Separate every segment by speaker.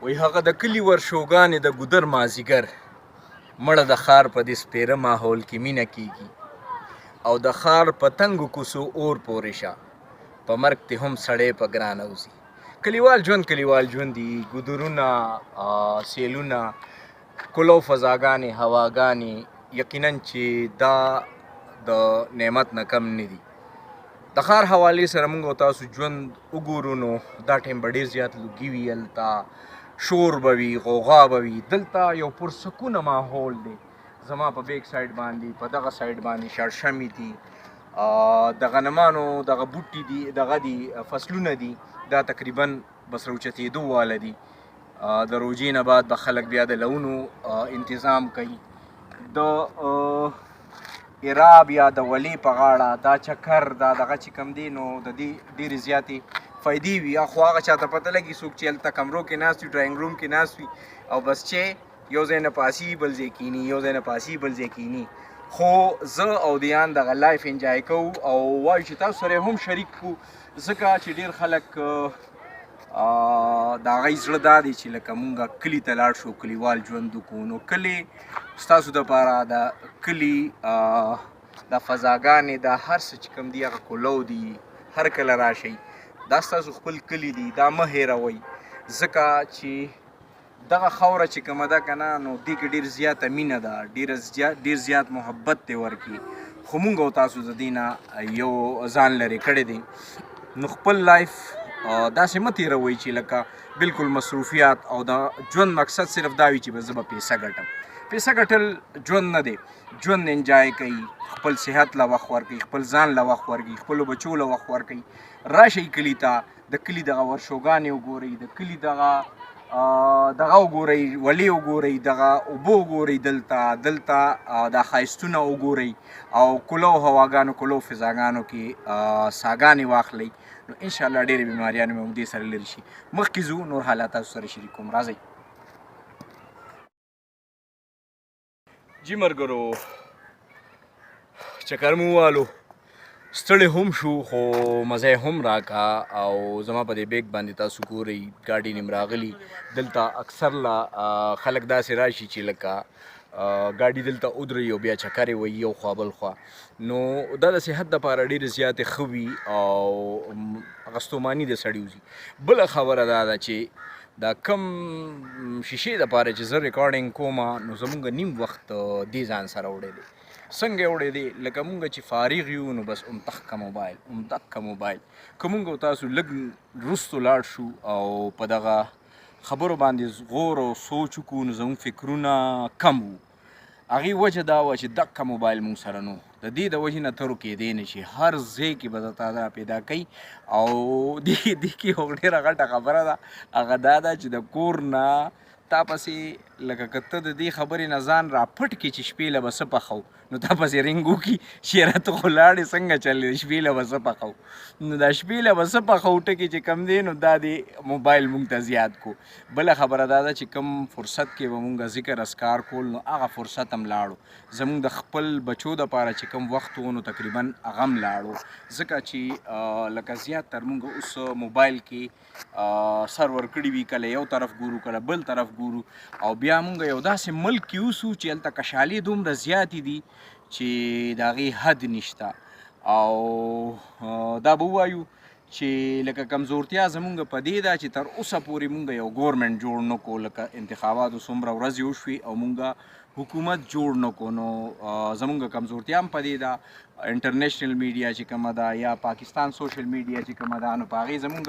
Speaker 1: وی هغه د کلي ورشوګانې د ګودر مازیګر مړه د ښار په دې سپېره ماحول کې مینه کیږي او د ښار په تنګو کوڅو اور پورې شه په مرګ ته هم سړی په ګرانه وځي. کلیوال ژوند دي، ګودرونه، سیلونه، کلو فضاګانې، هواګانې یقینا چې دا د نعمت نه کم نه دي. د ښار حوالې سره موږ او تاسو ژوند وګورو نو دا ټایم به ډېر زیات لوګي وي، هلته شور به وي، غوغا به وي. دلته یو پرسکونه ماحول دی. زما په بیک سایډ باندې په دغه سایډ باندې شړشمې دي، د غنمانو دغه بوټي دي، دغه دي فصلونه دي، دا تقریبا بس راوچتېدو واله دي. د روژې نه بعد به خلک بیا د لونو انتظام کوي. د ایراب یا د ولې په غاړه دا چکر دا دغه چې کوم دی نو د دې ډېرې زیاتې فایدې وي. خو هغه چاته پته لګي څوک چې هلته کمرو کې ناست وي، ډرایینګ روم کې ناست وي او بس چې یو ځای نه پاسي بل ځای کیني، یو ځای نه پاسي بل ځای کیني. خو زه او دیان دغه لایف انجوای کوو او وایو چې تاسو سره هم شریک کړو، ځکه چې ډېر خلک د هغوی زړه دا دی چې لکه مونږ کلي ته لاړ شو، کلیوال ژوند وکړو. نو کلي ستاسو دپاره د کلي د فضاګانې دا هر څه چې کوم دي هغه کولو دي، هر کله راشئ. دا ستاسو خپل کلي دي، دا مه هېروئ، ځکه چې دغه خاوره چې کومه ده که نه نو دې کې ډېر زیاته مینه ده، ډېر زیات محبت دی ورکې. خو مونږ او تاسو د دې نه یو ځان لرې کړی دی. نو خپل لایف داسې مه تېروئ چې لکه بلکل مصروفیات او د ژوند مقصد صرف دا وي چې به زه به پیسه ګټم. پیسه ګټل ژوند نه دی. ژوند انجوای کوئ، خپل صحت له وخت ورکوئ، خپل ځان له وخت ورکوئ، خپلو بچو له وخت ورکوئ. راشئ کلي ته، د کلي دغه ورشوګانې وګورئ، د کلي دغه وګورئ، ولې وګورئ، دغه اوبه وګورئ، دلته دا ښایستونه وګورئ او کلو هواګانو، کلو فضاګانو کې ساګانې واخلئ. نو انشاءالله ډېرې بیماریانې به مو دې سره لرې شي. مخکې ځو، نور حالات تاسو سره شریک کوم. راځئ. جی ملګرو، چکر مو ووالو، ستړی هم شو خو مزه یې هم راکا. او زما په دې بیک باندې تاسو ګورئ ګاډي نیم راغلي. دلته اکثر لا خلک داسې راشي چې لکه ګاډي دلته ودرئ او بیا چکرې وهي یو خوا بل خوا. نو دا د صحت دپاره ډېرې زیاتې ښه وي او هغه ستوماني د سړي وځي. بله خبره دا ده چې دا کم شیشې دپاره چې زه ریکارډینګ کومه نو زمونږ نیم وخت دې ځان سره وړی دی. څنګه یې وړی دی؟ لکه مونږ چې فارغ یو نو بس همدغه موبایل که مونږ او تاسو لږ وروستو لاړ شو او په دغه خبرو باندې غور او سوچ وکړو نو زموږ فکرونه کم وو. هغې وجه دا وه چې دغه موبایل مونږ سره نه و. د دې د وجې نه ته رکېدی نه شي، هر ځای کې به تا دا پیدا کوي. او دې کې یو ډېره غټه خبره ده، هغه دا ده چې د کور نه تا پسې لکه که ته د دې خبرې نه ځان راپټ کړې چې شپې له به څه پخو نو تا پسې رنګ وکړي چې یاره ته خو لاړې څنګه چل دی، شپې له به څه پخو. نو دا شپې له به څه پخو ټکي چې کم دی نو دا د موبایل مونږ ته زیات کو. بله خبره دا ده چې کم فرصت کې به مونږ ذکر اسکار کول نو هغه فرصت هم لاړو. زمونږ د خپل بچو دپاره چې کم وخت و نو تقریبا هغه هم لاړو، ځکه چې لکه زیات تر مونږ اوس موبایل کې سر ورکړي وي، کله یو طرف ګورو کله بل طرف ګورو. او بیا مونږ یو داسې ملک کې اوسو چې هلته کشالې دومره زیاتې دي چې د هغې حد نشته. او دا به ووایو چې لکه کمزورتیا زمونږ په دې ده چې تر اوسه پورې مونږ یو ګورمنټ جوړ نه کړو، لکه انتخاباتو څومره ورځې وشوې او مونږ حکومت جوړ نه کړو. نو زمونږ کمزورتیا هم په دې ده. انټرنیشنل میډیا چې کومه ده یا پاکستان سوشل میډیا چې کومه ده نو په هغې زمونږ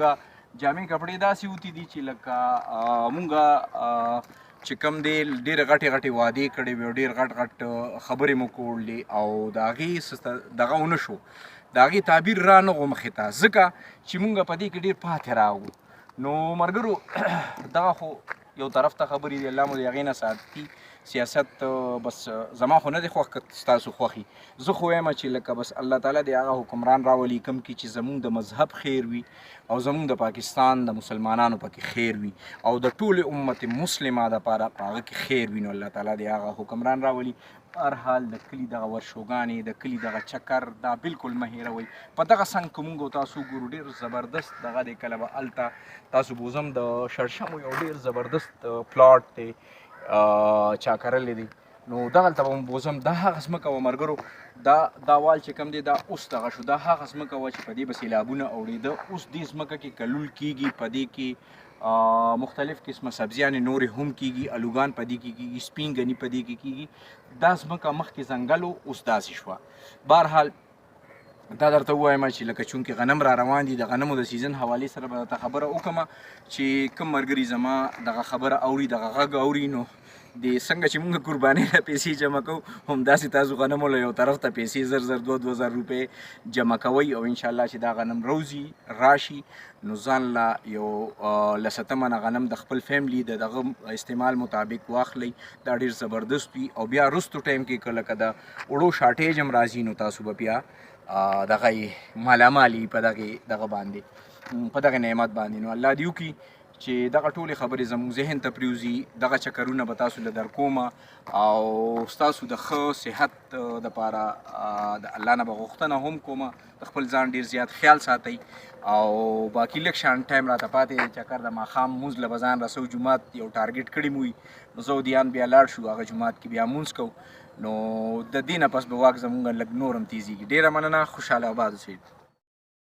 Speaker 1: جامې کپړې داسې اوتې دي چې لکه مونږ چې کوم دی ډېرې غټې وعدې کړې وې او ډېر غټ خبرې مو کولې او د هغې دغه ونه شو، د هغې تعبیر را نغو مخې ته، ځکه چې مونږ په دې کې ډېر پاتې راغلو. نو ملګرو دغه خو یو طرف ته خبرې دي، الله مو د هغې نه ساتي. سیاست بس زما خو نه دی خوښ که ستاسو خوښي زه خو وایم چې لکه بس الله تعالی دې هغه حکمران راولي کوم کې چې زمونږ د مذهب خیر وي او زمونږ د پاکستان د مسلمانانو پکې خیر وي او د ټولې امت مسلمه دپاره په هغه کې خیر وي نو الله تعالی دې هغه حکمران راولي. په هر حال د کلي دغه ورشوګانې د کلي دغه چکر دا بالکل مه هېروئ. په دغه څنګ که مونږ او تاسو ګورو ډېر زبردست دغه دی کله به هلته تاسو بوزم د شړشمو یو ډېر زبردست پلاټ دی چا کرلی دی نو دغلته به بوزم دا هغه ځمکه وه ملګرو دا وال چې کوم دی دا اوس دغه شو دا هغه ځمکه وه چې په دې به سیلابونه اوړېده اوس دې ځمکه کې کلول کېږي په دې کې مختلف قسمه سبزیانې نورې هم کېږي الوګان په دې کې کېږي سپین ګني په دې کې کېږي دا ځمکه مخکې ځنګل و اوس داسې شوه. بهرحال دا درته ووایم چې لکه چونکې غنم را روان دي د غنمو د سیزن حوالې سره به درته خبره وکړم چې کوم ملګري زما دغه خبره اوري دغه غږ اوري نو د څنګه چې مونږ قربانۍ له پیسې جمع کوو همداسې تاسو غنمو له یو طرف ته پیسې زر زر 2,000 روپۍ جمع کوئ او انشاءالله چې دا غنم روزي راشي نو ځان له یو لسته منه غنم د خپل فیملی د دغه استعمال مطابق واخلئ دا ډېر زبردست وي او بیا وروستو ټایم کې کله که د اوړو شارټیج هم راځي نو تاسو به بیا دغه یې مالامالي په دغه باندې په دغه نعمت باندې نو الله دې وکړي چې دغه ټولې خبرې زموږ ذهن ته پرېوځي دغه چکرونه به تاسو له درکومه او ستاسو د ښه صحت دپاره د الله نه به غوښتنه هم کومه د خپل ځان ډېر زیات خیال ساتئ او باقي لږ شان ټایم راته پاتې چکر د ماښام مونځ له به ځان رسو جومات یو ټارګېټ کړي مو وي نو زه او دیان بیا لاړ شو هغه جومات کې بیا مونځ کوو نو د دې نه پس به واک زمونږ لږ نور هم تیزیږي. ډېره مننه خوشحاله آباد اوسئ.